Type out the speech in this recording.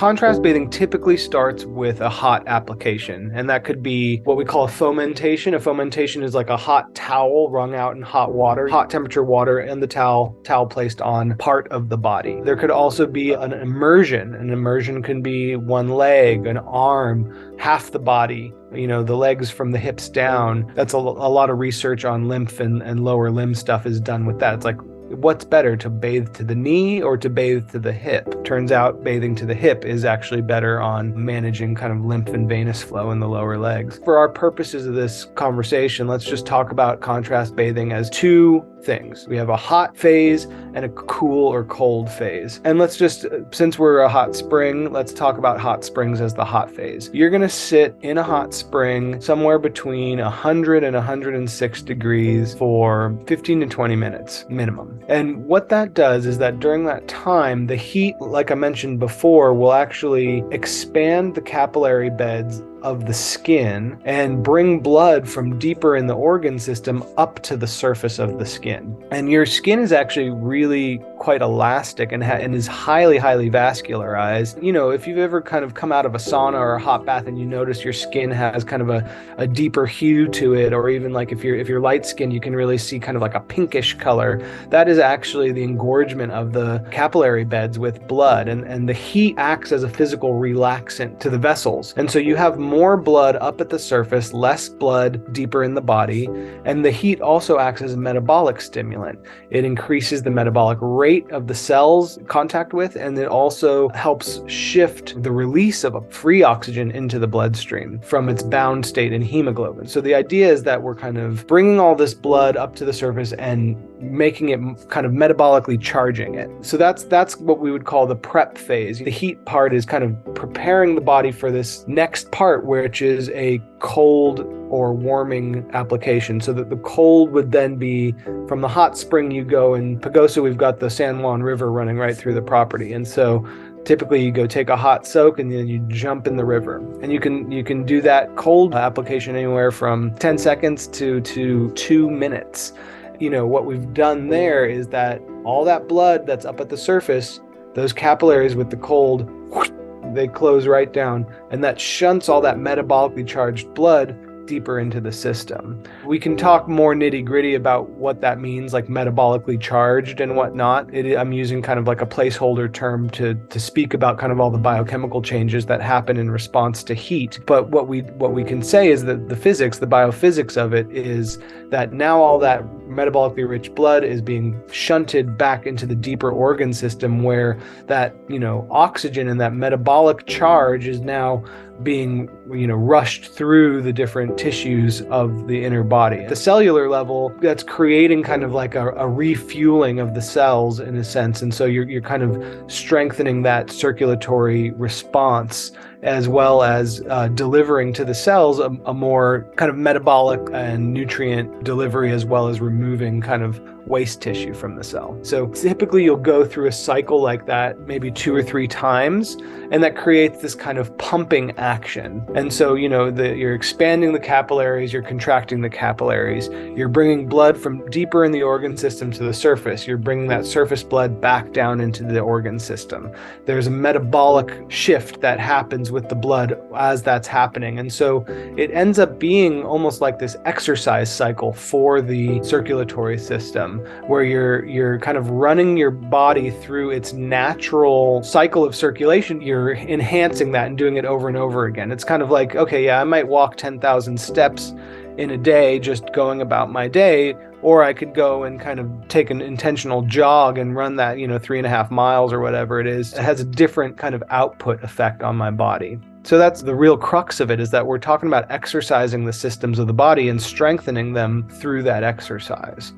contrast bathing typically starts with a hot application, and that could be what we call a fomentation. A fomentation is like a hot towel wrung out in hot water, hot temperature water, and the towel placed on part of the body. There could also be an immersion. An immersion can be one leg, an arm, half the body, the legs from the hips down. That's a lot of research on lymph and lower limb stuff is done with that. It's like, what's better, to bathe to the knee or to bathe to the hip? Turns out bathing to the hip is actually better on managing kind of lymph and venous flow in the lower legs. For our purposes of this conversation, let's just talk about contrast bathing as two things. We have a hot phase and a cool or cold phase. And let's just, since we're a hot spring, let's talk about hot springs as the hot phase. You're going to sit in a hot spring somewhere between 100 and 106 degrees for 15 to 20 minutes minimum. And what that does is that during that time, the heat, like I mentioned before, will actually expand the capillary beds of the skin and bring blood from deeper in the organ system up to the surface of the skin. And your skin is actually really quite elastic and is highly vascularized. If you've ever kind of come out of a sauna or a hot bath and you notice your skin has kind of a deeper hue to it, or even like if you're light skinned, you can really see kind of like a pinkish color. That is actually the engorgement of the capillary beds with blood, and the heat acts as a physical relaxant to the vessels. And so you have more blood up at the surface, less blood deeper in the body, and the heat also acts as a metabolic stimulant. It increases the metabolic rate of the cells contact with, and it also helps shift the release of free oxygen into the bloodstream from its bound state in hemoglobin. So the idea is that we're kind of bringing all this blood up to the surface and making it kind of metabolically charging it. So that's what we would call the prep phase. The heat part is kind of preparing the body for this next part, which is a cold or warming application. So that the cold would then be from the hot spring. You go in Pagosa, we've got the San Juan River running right through the property. And so typically you go take a hot soak and then you jump in the river. And you can do that cold application anywhere from 10 seconds to 2 minutes. What we've done there is that all that blood that's up at the surface, those capillaries with the cold, they close right down, and that shunts all that metabolically charged blood deeper into the system. We can talk more nitty-gritty about what that means, like metabolically charged and whatnot. I'm using kind of like a placeholder term to speak about kind of all the biochemical changes that happen in response to heat. But what we can say is that the biophysics of it is that now all that metabolically rich blood is being shunted back into the deeper organ system, where that oxygen and that metabolic charge is now being rushed through the different tissues of the inner body. At the cellular level, that's creating kind of like a refueling of the cells in a sense, and so you're kind of strengthening that circulatory response, as well as delivering to the cells a more kind of metabolic and nutrient delivery, as well as removing kind of waste tissue from the cell. So typically you'll go through a cycle like that maybe 2 or 3 times, and that creates this kind of pumping action. And so you're expanding the capillaries, you're contracting the capillaries, you're bringing blood from deeper in the organ system to the surface, you're bringing that surface blood back down into the organ system. There's a metabolic shift that happens with the blood as that's happening, and so it ends up being almost like this exercise cycle for the circulatory system, where you're kind of running your body through its natural cycle of circulation. You're enhancing that and doing it over and over again. It's kind of like, okay, yeah, I might walk 10,000 steps in a day just going about my day, or I could go and kind of take an intentional jog and run that 3.5 miles or whatever it is. It has a different kind of output effect on my body. So that's the real crux of it, is that we're talking about exercising the systems of the body and strengthening them through that exercise.